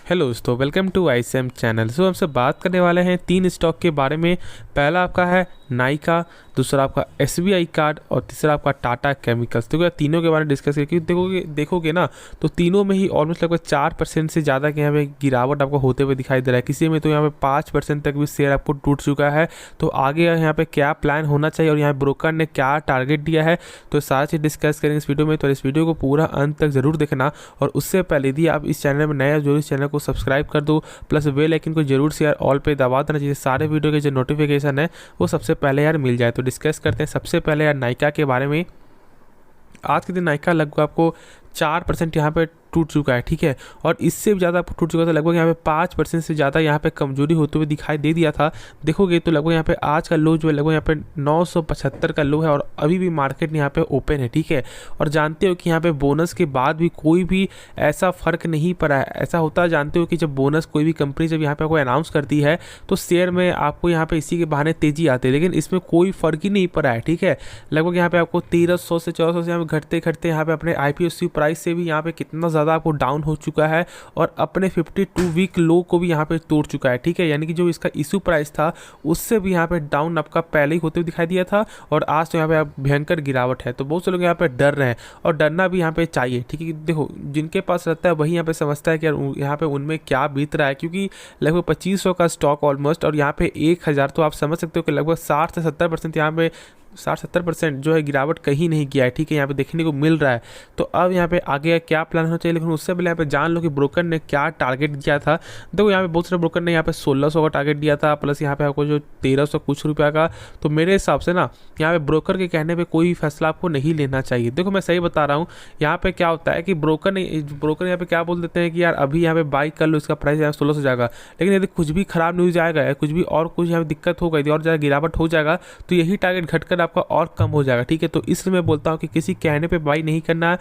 Hello दोस्तों, welcome to ICM channel. हमसे बात करने वाले हैं तीन स्टॉक के बारे में। पहला आपका है नाइका, दूसरा आपका एसबीआई कार्ड और तीसरा आपका टाटा केमिकल्स। तो तीनों के बारे में डिस्कस करके देखोगे ना तो तीनों में ही ऑलमोस्ट लगभग 4% से ज़्यादा के यहाँ पे गिरावट आपको होते हुए दिखाई दे रहा है। किसी में तो यहाँ पे 5% तक भी शेयर आपको टूट चुका है। तो आगे यहाँ पे क्या प्लान होना चाहिए और यहाँ ब्रोकर ने क्या टारगेट दिया है, तो सारा चीज़ डिस्कस करेंगे इस वीडियो में। तो इस वीडियो को पूरा अंत तक जरूर देखना। और उससे पहले यदि आप इस चैनल में नए हो, जरूर इस चैनल को सब्सक्राइब कर दो, प्लस बेल आइकन को जरूर से यार ऑल पे दबा देना चाहिए। सारे वीडियो के जो नोटिफिकेशन है वो सबसे पहले यार मिल जाए। तो डिस्कस करते हैं सबसे पहले यार नाइका के बारे में। आज के दिन नाइका लगभग आपको 4% यहाँ पे टूट चुका है, ठीक है। और इससे भी ज़्यादा टूट चुका था, लगभग यहाँ पे 5% से ज़्यादा यहाँ पे कमजोरी होते हुए दिखाई दे दिया था। देखोगे तो लगभग यहाँ पे आज का लो जो है लगभग यहाँ पे 975 का लो है और अभी भी मार्केट यहाँ पे ओपन है, ठीक है। और जानते हो कि यहाँ पे बोनस के बाद भी कोई भी ऐसा फ़र्क नहीं पड़ा है। ऐसा होता है, जानते हो कि जब बोनस कोई भी कंपनी जब यहाँ पे कोई अनाउंस करती है तो शेयर में आपको यहाँ पे इसी के बहाने तेज़ी आती है, लेकिन इसमें कोई फ़र्क ही नहीं पड़ा है, ठीक है। लगभग यहाँ पे आपको 1300 से 1400 से यहाँ पे घटते घटते यहाँ पे अपने IPO प्राइस से भी यहाँ पे कितना ज़्यादा आपको डाउन हो चुका है और अपने 52 वीक लो को भी यहाँ पे तोड़ चुका है, ठीक है। यानी कि जो इसका इशू प्राइस था उससे भी यहाँ पे डाउन आपका पहले ही होते हुए दिखाई दिया था और आज तो यहाँ पे आप भयंकर गिरावट है। तो बहुत से लोग यहाँ पे डर रहे हैं और डरना भी यहाँ पे चाहिए, ठीक है। देखो, जिनके पास रहता है वही यहाँ पे समझता है कि यहाँ पे उनमें क्या बीत रहा है, क्योंकि लगभग 2500 का स्टॉक ऑलमोस्ट और यहाँ पे 1000, तो आप समझ सकते हो कि लगभग 60 से 70% यहाँ पे 60-70% जो है गिरावट कहीं नहीं किया है, ठीक है। यहाँ पे देखने को मिल रहा है। तो अब यहाँ पे आगे क्या प्लान होना चाहिए, लेकिन उससे पहले यहाँ पे जान लो कि ब्रोकर ने क्या टारगेट दिया था। देखो, यहाँ पे बहुत सारे ब्रोकर ने यहाँ पे 1600 का टारगेट दिया था, प्लस यहाँ पे आपको जो 1300 कुछ रुपया का। तो मेरे हिसाब से ना यहाँ पे ब्रोकर के कहने पे कोई फैसला आपको नहीं लेना चाहिए। देखो, मैं सही बता रहा हूँ। यहाँ पे क्या होता है कि ब्रोकर यहाँ पे क्या बोल देते हैं कि यार अभी यहाँ पे बाई कर लो, इसका प्राइस यहाँ 1600 जाएगा। लेकिन यदि कुछ भी खराब न्यूज़ आएगा या कुछ भी और कुछ यहाँ पे दिक्कत हो गई और ज़्यादा गिरावट हो जाएगा तो यही टारगेट घटकर आपका और कम हो जाएगा, ठीक है। तो इसलिए मैं बोलता हूँ कि किसी कहने पे बाई नहीं करना,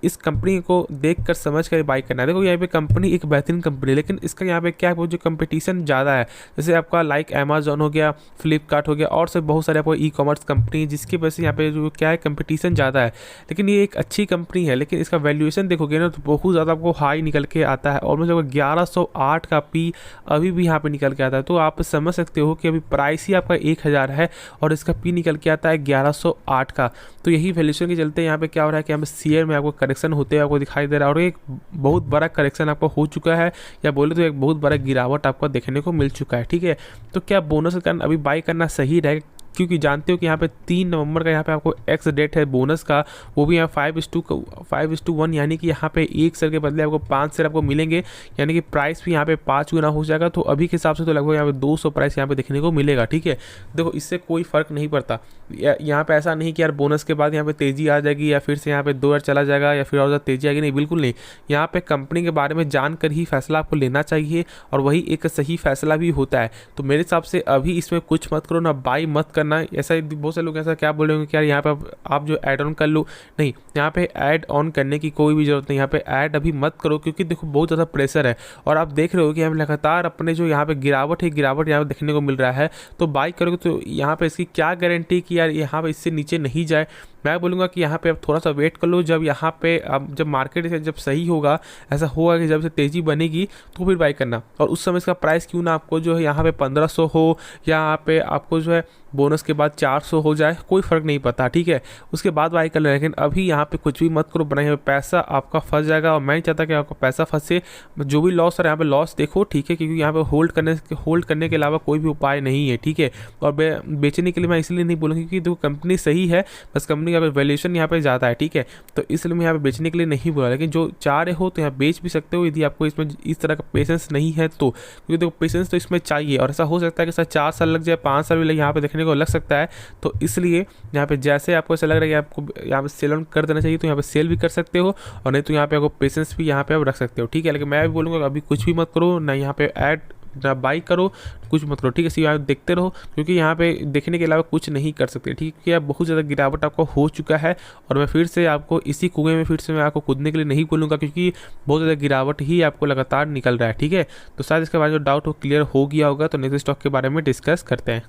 इस कंपनी को देखकर समझ कर बाई करना है। देखो, यहाँ पे कंपनी एक बेहतरीन कंपनी है, लेकिन इसका यहाँ पे क्या है, जो कंपटीशन ज़्यादा है, जैसे आपका लाइक अमेजोन हो गया, फ्लिपकार्ट हो गया और से बहुत सारे आपको ई-कॉमर्स कंपनी, जिसकी वजह से यहाँ पे जो क्या है कंपटीशन ज़्यादा है। लेकिन ये एक अच्छी कंपनी है, लेकिन इसका वैल्यूएशन देखोगे ना तो बहुत ज़्यादा आपको हाई निकल के आता है। ऑलमोस्ट 1108 का पी अभी भी यहाँ पे निकल के आता है। तो आप समझ सकते हो कि अभी प्राइस ही आपका 1000 है और इसका पी निकल के आता है 1108 का। तो यही वैल्यूएशन के चलते यहाँ पे क्या हो रहा है कि यहाँ पे शेयर में आपको करेक्शन होते हुए आपको दिखाई दे रहा है और एक बहुत बड़ा करेक्शन आपको हो चुका है, या बोले तो एक बहुत बड़ा गिरावट आपको देखने को मिल चुका है, ठीक है। तो क्या बोनस के कारण अभी बाई करना सही रहेगा, क्योंकि जानते हो कि यहाँ पे 3 नवंबर का यहाँ पे आपको एक्स डेट है बोनस का, वो भी यहाँ 5:1, यानी कि यहाँ पे 1 शेयर के बदले आपको 5 शेयर आपको मिलेंगे, यानी कि प्राइस भी यहाँ पे 5 गुना हो जाएगा। तो अभी के हिसाब से तो लगभग यहाँ पे 200 प्राइस यहाँ पे देखने को मिलेगा, ठीक है। देखो, इससे कोई फर्क नहीं पड़ता। यहाँ पे ऐसा नहीं कि यार बोनस के बाद यहाँ पे तेज़ी आ जाएगी या फिर से यहाँ पे 2000 चला जाएगा या फिर और ज़्यादा तेज़ी आएगी, नहीं, बिल्कुल नहीं। यहाँ पे कंपनी के बारे में जानकर ही फैसला आपको लेना चाहिए और वही एक सही फैसला भी होता है। तो मेरे हिसाब से अभी इसमें कुछ मत करो, ना बाई मत करना। ऐसा बहुत से लोग ऐसा क्या बोलेंगे कि यार यहाँ पे आप जो ऐड ऑन कर लो, नहीं, यहाँ पे ऐड ऑन करने की कोई भी जरूरत नहीं। यहाँ पे ऐड अभी मत करो, क्योंकि देखो बहुत ज़्यादा प्रेशर है और आप देख रहे हो कि यहाँ लगातार अपने जो यहाँ पे गिरावट यहाँ पे देखने को मिल रहा है। तो बाई करोगे तो यहाँ पे इसकी क्या गारंटी कि यार यहाँ पे इससे नीचे नहीं जाए। मैं बोलूँगा कि यहाँ पे अब थोड़ा सा वेट कर लो, जब यहाँ पे अब जब मार्केट से जब सही होगा, ऐसा होगा कि जब से तेज़ी बनेगी तो फिर बाई करना। और उस समय इसका प्राइस क्यों ना आपको जो है यहाँ पे 1500 हो या यहाँ पे आपको जो है बोनस के बाद 400 हो जाए, कोई फ़र्क नहीं पड़ता, ठीक है। उसके बाद बाई कर लें, लेकिन अभी यहाँ पे कुछ भी मत करो, बना यहाँ पे पैसा आपका फंस जाएगा और मैं नहीं चाहता कि आपका पैसा फंसे। जो भी लॉस है यहाँ पे लॉस देखो, ठीक है, क्योंकि यहाँ पे होल्ड करने के अलावा कोई भी उपाय नहीं है, ठीक है। और बेचने के लिए मैं इसलिए नहीं बोलूँगी क्योंकि देखो कंपनी सही है, बस कंपनी का वैल्यूएशन यहाँ पे ज़्यादा है, ठीक है। तो इसलिए मैं यहाँ पे बेचने के लिए नहीं बोला, लेकिन जो चाह रहे हो तो यहाँ बेच भी सकते हो यदि आपको इसमें इस तरह का पेशेंस नहीं है तो, क्योंकि देखो पेशेंस तो इसमें चाहिए और ऐसा हो सकता है कि 4 साल लग जाए, 5 साल भी यहाँ पे देखने को लग सकता है। तो इसलिए यहाँ पे जैसे आपको ऐसा लग रहा है कि आपको यहाँ पे सेल ऑन कर देना चाहिए तो यहाँ पे सेल भी कर सकते हो और नहीं तो यहाँ पे आपको पेशेंस भी यहाँ पे आप रख सकते हो, ठीक है। लेकिन मैं भी बोलूँगा अभी कुछ भी मत करो, ना यहाँ पे ऐड ना बाई करो, कुछ मत करो, ठीक है। सिर्फ आप देखते रहो, क्योंकि यहाँ पे देखने के अलावा कुछ नहीं कर सकते, ठीक है। बहुत ज़्यादा गिरावट आपको हो चुका है और मैं फिर से आपको इसी कुएं में फिर से मैं आपको कूदने के लिए नहीं बोलूँगा, क्योंकि बहुत ज़्यादा गिरावट ही आपको लगातार निकल रहा है, ठीक है। तो शायद इसके बारे में जो डाउट हो क्लियर हो गया होगा। तो नेक्स्ट स्टॉक के बारे में डिस्कस करते हैं।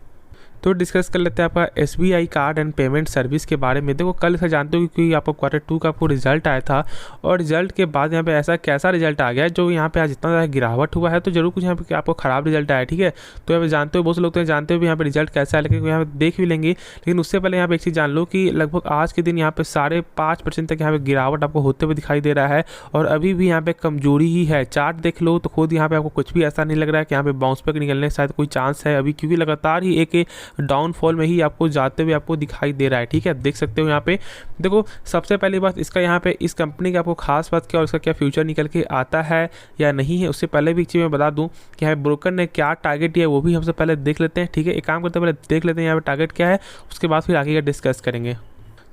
तो डिस्कस कर लेते हैं आपका SBI card and payment service के बारे में। देखो कल से जानते हो कि आपको Q2 का आपको रिजल्ट आया था और रिजल्ट के बाद यहाँ पे ऐसा कैसा रिजल्ट आ गया है जो यहाँ पे आज इतना ज़्यादा गिरावट हुआ है, तो जरूर कुछ यहाँ पे आपको खराब रिजल्ट आया, ठीक है। तो यहाँ पे जानते हो बहुत से लोग तो जानते हो भी यहाँ पे रिजल्ट कैसा है, लेकिन यहाँ पे देख भी लेंगे। लेकिन उससे पहले यहाँ पे एक चीज़ जान लो कि लगभग आज के दिन यहाँ पे 5.5% तक यहाँ पे गिरावट आपको होते हुए दिखाई दे रहा है और अभी भी यहाँ पे कमजोरी ही है। चार्ट देख लो तो खुद यहाँ पे आपको कुछ भी ऐसा नहीं लग रहा है कि यहाँ पे बाउंस बैक निकलने शायद कोई चांस है अभी, क्योंकि लगातार ही एक डाउनफॉल में ही आपको जाते हुए आपको दिखाई दे रहा है, ठीक है। देख सकते हो यहाँ पे देखो सबसे पहली बात इसका यहाँ पे इस कंपनी की आपको खास बात क्या और इसका क्या फ्यूचर निकल के आता है या नहीं है, उससे पहले भी एक चीज़ मैं बता दूं कि यहाँ ब्रोकर ने क्या टारगेट दिया है वो भी हमसे पहले देख लेते हैं, ठीक है। एक काम करते हैं पहले देख लेते हैं यहाँ पे टारगेट क्या है, उसके बाद फिर आगे का डिस्कस करेंगे।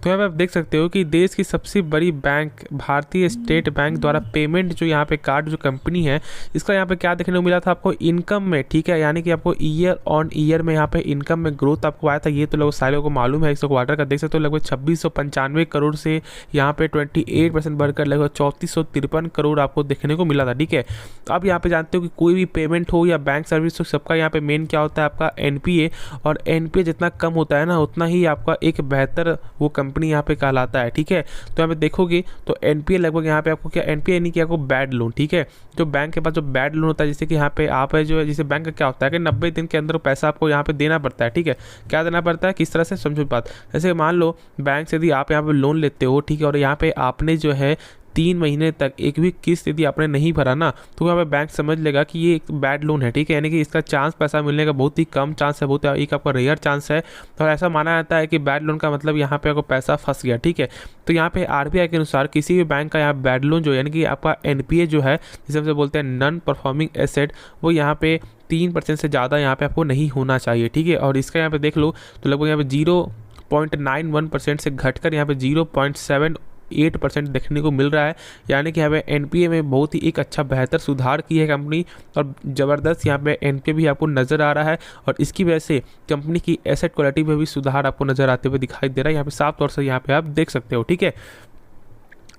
तो यहाँ पे आप देख सकते हो कि देश की सबसे बड़ी बैंक भारतीय स्टेट बैंक द्वारा पेमेंट जो यहाँ पे कार्ड जो कंपनी है इसका यहाँ पे क्या देखने को मिला था आपको इनकम में, ठीक है। यानी कि आपको ईयर ऑन ईयर में यहाँ पे इनकम में ग्रोथ आपको आया था, ये तो लोग सारे को मालूम है। 1/4 का देख सकते हो लगभग 2695 करोड़ से यहाँ पे 28% बढ़कर लगभग 3453 करोड़ आपको देखने को मिला था, ठीक है। अब यहाँ पे जानते हो कि कोई भी पेमेंट हो या बैंक सर्विस हो सबका यहाँ पे मेन क्या होता है आपका NPA, और NPA जितना कम होता है ना उतना ही आपका एक बेहतर वो कंपनी यहाँ पे कहलाता है, ठीक है। तो यहाँ पे देखोगे तो NPA लगभग यहाँ पे आपको क्या NPA नहीं किया आपको बैड लोन, ठीक है। जो बैंक के पास जो बैड लोन होता है जैसे कि यहाँ पे आप है जो है जैसे बैंक का क्या होता है कि 90 दिन के अंदर पैसा आपको यहाँ पे देना पड़ता है, ठीक है। क्या देना पड़ता है किस तरह से समझो बात, जैसे मान लो बैंक से यदि आप यहाँ पे लोन लेते हो, ठीक है, और यहाँ पे आपने जो है 3 महीने तक एक भी किस्त यदि आपने नहीं भरा ना तो यहाँ पे बैंक समझ लेगा कि ये एक बैड लोन है, ठीक है। यानी कि इसका चांस पैसा मिलने का बहुत ही कम चांस है, बहुत एक आपका रेयर चांस है। तो ऐसा माना जाता है कि बैड लोन का मतलब यहाँ पे आपको पैसा फंस गया, ठीक है। तो यहाँ पे RBI के अनुसार किसी भी बैंक का यहाँ बैड लोन जो यानी कि आपका NPA जो है जिसे हम बोलते हैं नॉन परफॉर्मिंग एसेट, वो यहाँ पे 3% से ज़्यादा यहाँ पे आपको नहीं होना चाहिए, ठीक है। और इसका यहाँ पे देख लो तो लगभग यहाँ पे 0.91% से घटकर यहाँ पे 0.78% देखने को मिल रहा है। यानी कि यहाँ पे NPA में बहुत ही एक अच्छा बेहतर सुधार की है कंपनी और ज़बरदस्त यहाँ पे NPA भी आपको नज़र आ रहा है और इसकी वजह से कंपनी की एसेट क्वालिटी में भी सुधार आपको नज़र आते हुए दिखाई दे रहा है। यहाँ पे साफ तौर से यहाँ पे आप देख सकते हो, ठीक है।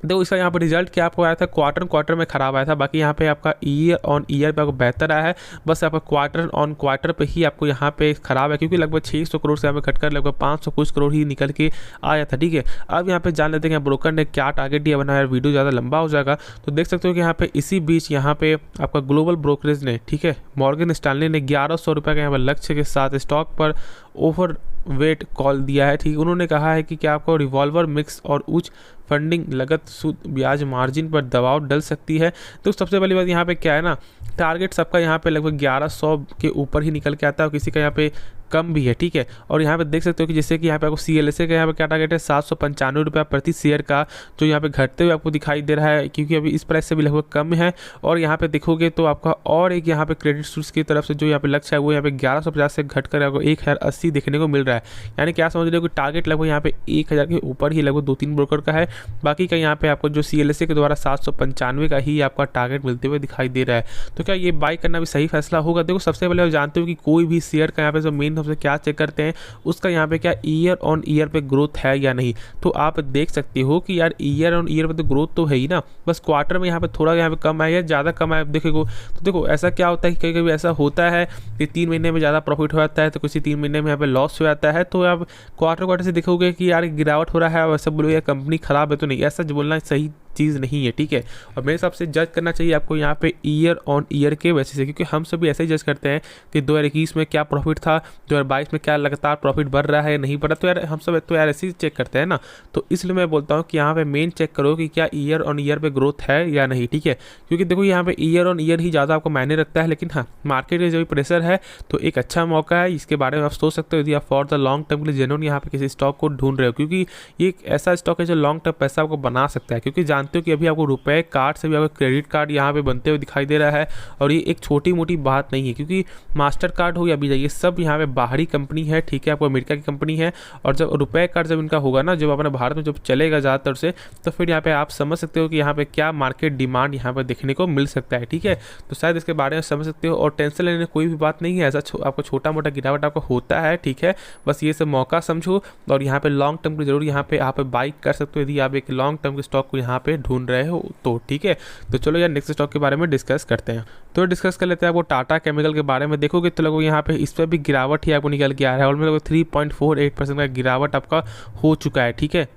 देखो इसका यहाँ पर रिजल्ट क्या आपको आया था क्वार्टर में खराब आया था, बाकी यहाँ पे आपका ईयर ऑन ईयर पे आपको बेहतर आया है। बस आपका क्वार्टर ऑन क्वार्टर पे ही आपको यहाँ पे खराब है क्योंकि लगभग 600 करोड़ से यहाँ पे घटकर लगभग 500 कुछ करोड़ ही निकल के आया था, ठीक है। अब यहाँ पे जान लेते हैं ब्रोकर ने क्या टारगेट दिया, वरना यार वीडियो ज़्यादा लंबा हो जाएगा। तो देख सकते हो कि यहाँ पे इसी बीच यहाँ पे आपका ग्लोबल ब्रोकरेज ने, ठीक है, मॉर्गन स्टैनली ने 1100 रुपये का यहाँ पर लक्ष्य के साथ स्टॉक पर ओवर वेट कॉल दिया है, ठीक। उन्होंने कहा है कि क्या आपको रिवॉल्वर मिक्स और उच्च फंडिंग लागत सूद ब्याज मार्जिन पर दबाव डल सकती है। तो सबसे पहली बात यहाँ पे क्या है ना, टारगेट सबका यहाँ पे लगभग 1100 के ऊपर ही निकल के आता है और किसी का यहाँ पे कम भी है, ठीक है। और यहाँ पे देख सकते हो कि जैसे कि यहाँ पे आपको CLSA का यहाँ पे क्या टारगेट है 795 रुपये प्रति शेयर का, जो यहाँ पे घटते हुए आपको दिखाई दे रहा है क्योंकि अभी इस प्राइस से भी लगभग कम है। और यहाँ पे देखोगे तो आपका और एक यहाँ पे क्रेडिट स्विस की तरफ से जो यहाँ पे लक्ष्य है वो यहाँ पे 1150 से घटकर आपको 1080 देखने को मिल रहा है। यानी क्या समझ रहे हो कि टारगेट लगभग यहाँ पे 1000 के ऊपर ही लगभग 2-3 ब्रोकर का है, बाकी का यहाँ पे आपको जो CLSA के द्वारा 795 का ही आपका टारगेट मिलते हुए दिखाई दे रहा है। तो क्या ये बाई करना भी सही फैसला होगा? देखो सबसे पहले आप जानते हो कि कोई भी शेयर का यहाँ पे जो मेन सबसे क्या चेक करते हैं उसका यहाँ पे क्या ईयर ऑन ईयर पे ग्रोथ है या नहीं। तो आप देख सकते हो कि यार ईयर ऑन ईयर पे तो ग्रोथ तो है ही ना, बस क्वार्टर में यहाँ पे थोड़ा यहाँ पे कम आया या ज़्यादा कम आया देखो। तो देखो ऐसा क्या होता है कि कभी कभी ऐसा होता है कि 3 महीने में ज़्यादा प्रॉफिट हो जाता है तो किसी 3 महीने में यहाँ पे लॉस हो जाता है। तो आप क्वार्टर से देखोगे कि यार गिरावट हो रहा है और ऐसा बोलोगे यार कंपनी खराब है, तो नहीं, ऐसा बोलना सही चीज़ नहीं है, ठीक है। और मेरे हिसाब से जज करना चाहिए आपको यहाँ पे ईयर ऑन ईयर के वजह से, क्योंकि हम सभी ऐसे ही जज करते हैं कि 2021 में क्या प्रॉफिट था, 2022 में क्या लगातार प्रॉफिट बढ़ रहा है नहीं बढ़ रहा, तो यार हम सब तो यार ऐसे ही चेक करते हैं ना। तो इसलिए मैं बोलता हूँ कि यहाँ पे मेन चेक करो कि क्या ईयर ऑन ईयर पे ग्रोथ है या नहीं, ठीक है। क्योंकि देखो यहाँ पे ईयर ऑन ईयर ही ज़्यादा आपको मायने रखता है, लेकिन हाँ मार्केट में जो प्रेशर है तो एक अच्छा मौका है, इसके बारे में आप सोच सकते हो यदि आप फॉर द लॉन्ग टर्म के लिए जेन्युइन यहाँ पे किसी स्टॉक को ढूंढ रहे हो, क्योंकि ये एक ऐसा स्टॉक है जो लॉन्ग टर्म पैसा आपको बना सकता है। क्योंकि जानते हो कि अभी आपको रुपए कार्ड से भी आपको क्रेडिट कार्ड यहाँ पे बनते हुए दिखाई दे रहा है और ये एक छोटी मोटी बात नहीं है, क्योंकि मास्टर कार्ड हो या वीजा ये सब यहाँ पे बाहरी कंपनी है, ठीक है, आपको अमेरिका की कंपनी है। और जब रुपए कार्ड जब इनका होगा ना, जब अपने भारत में जब चलेगा ज़्यादातर से, तो फिर यहाँ पे आप समझ सकते हो कि यहाँ पे क्या मार्केट डिमांड यहाँ पे देखने को मिल सकता है, ठीक है। तो शायद इसके बारे में समझ सकते हो और टेंशन लेने कोई भी बात नहीं है। ऐसा आपको छोटा मोटा गिरावट आपको होता है, ठीक है, बस ये सब मौका समझो और यहाँ पे लॉन्ग टर्म की जरूर यहाँ पे आप बाई कर सकते हो यदि आप एक लॉन्ग टर्म के स्टॉक को यहाँ पे पे ढूंढ रहे हो तो ठीक है। तो चलो यार नेक्स्ट स्टॉक के बारे में डिस्कस करते हैं। तो डिस्कस कर लेते हैं आपको टाटा केमिकल के बारे में। देखोगे तो लगभग यहाँ पे इस पर भी गिरावट ही आपको निकल के आ रहा है, ऑलमोस्ट लगभग 3.48% का गिरावट आपका हो चुका है, ठीक है।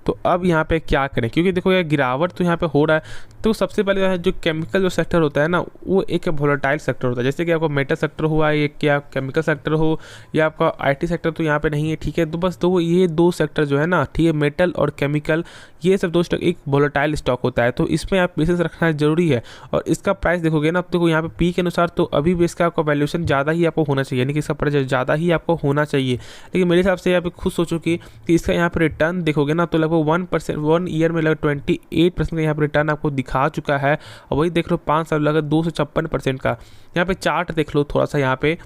तो अब यहाँ पे क्या करें, क्योंकि देखो यार गिरावट तो यहाँ पे हो रहा है। तो सबसे पहले जो केमिकल जो सेक्टर होता है ना, वो एक वोलेटाइल सेक्टर होता है। जैसे कि आपका मेटल सेक्टर हुआ, ये क्या केमिकल सेक्टर हो या आपका आईटी सेक्टर, तो यहाँ पे नहीं है, ठीक है। तो बस ये दो सेक्टर जो है ना, ठीक है, मेटल और केमिकल, ये सब दो स्टॉक एक वोलेटाइल स्टॉक होता है। तो इसमें आप पेशेंस रखना जरूरी है। और इसका प्राइस देखोगे ना, देखो यहाँ पे पी के अनुसार तो अभी भी इसका आपका वैल्यूएशन ज़्यादा ही आपको होना चाहिए, यानी कि इसका प्राइस ज़्यादा ही आपको होना चाहिए। लेकिन मेरे हिसाब से यहाँ पे खुद सोचो कि इसका यहाँ पर रिटर्न देखोगे ना, तो लगभग 1% 1 ईयर में लगभग 28% का यहाँ पर रिटर्न आपको दिखा चुका है। और वही देख लो 5 साल लगभग 256% का। यहाँ पे चार्ट देख लो थोड़ा सा, यहाँ पे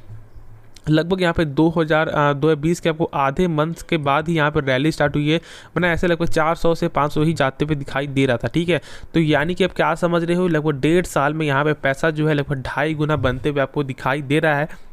लगभग यहाँ पे 2020 के आपको आधे मंथ के बाद ही यहाँ पर रैली स्टार्ट हुई है, वरना ऐसे लगभग 400 से 500 ही जाते हुए दिखाई दे रहा था, ठीक है। तो यानी कि आप क्या समझ रहे हो, लगभग 1.5 साल में यहाँ पे पैसा जो है लगभग 2.5 गुना बनते हुए आपको दिखाई दे रहा है।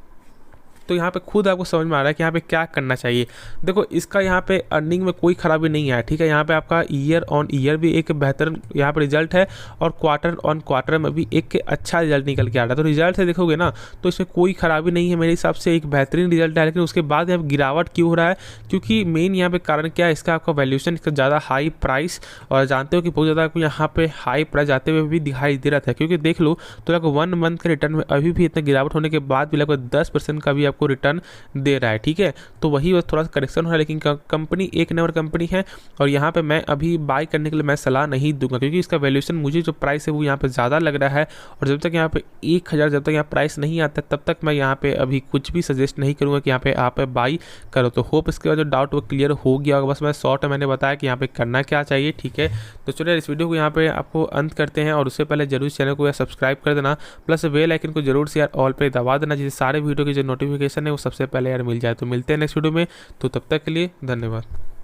तो यहाँ पे खुद आपको समझ में आ रहा है कि यहाँ पे क्या करना चाहिए। देखो इसका यहाँ पे अर्निंग में कोई खराबी नहीं है, ठीक है। यहाँ पे आपका ईयर ऑन ईयर भी एक बेहतर यहाँ पे रिजल्ट है, और क्वार्टर ऑन क्वार्टर में भी एक अच्छा रिजल्ट निकल के आ रहा है। तो रिजल्ट से देखोगे ना, तो इसमें कोई खराबी नहीं है, मेरे हिसाब से एक बेहतरीन रिजल्ट है। लेकिन उसके बाद यहाँ गिरावट क्यों हो रहा है, क्योंकि मेन यहाँ पे कारण क्या है, इसका आपका वैल्यूएशन, इसका ज़्यादा हाई प्राइस, और जानते हो कि बहुत ज़्यादा आपको यहाँ पे हाई प्राइस जाते हुए भी दिखाई दे रहा था। क्योंकि देख लो तो लगभग 1 मंथ के रिटर्न में अभी भी इतना गिरावट होने के बाद भी लगभग 10% का भी आपको रिटर्न दे रहा है, ठीक है। तो वही बस थोड़ा सा करेक्शन हो रहा है, लेकिन कंपनी एक नंबर कंपनी है। और यहाँ पे मैं अभी बाय करने के लिए मैं सलाह नहीं दूंगा, क्योंकि इसका वैल्यूएशन मुझे जो प्राइस है वो यहाँ पे ज़्यादा लग रहा है। और जब तक यहाँ पे 1000 जब तक यहाँ प्राइस नहीं आता तब तक मैं यहाँ पे अभी कुछ भी सजेस्ट नहीं करूँगा कि यहाँ पे आप बाई करो। तो होप इसके बाद जो डाउट वो क्लियर हो गया होगा। बस मैं शॉर्ट मैंने बताया कि यहाँ पे करना क्या चाहिए, ठीक है। तो चलिए इस वीडियो को यहाँ पे आपको अंत करते हैं, और उससे पहले जरूर चैनल को सब्सक्राइब कर देना, प्लस बेल आइकन को जरूर से यार ऑल पे दबा देना, जिससे सारे वीडियो की जो नोटिफिकेशन है वो सबसे पहले यार मिल जाए। तो मिलते हैं नेक्स्ट वीडियो में, तो तब तक के लिए धन्यवाद।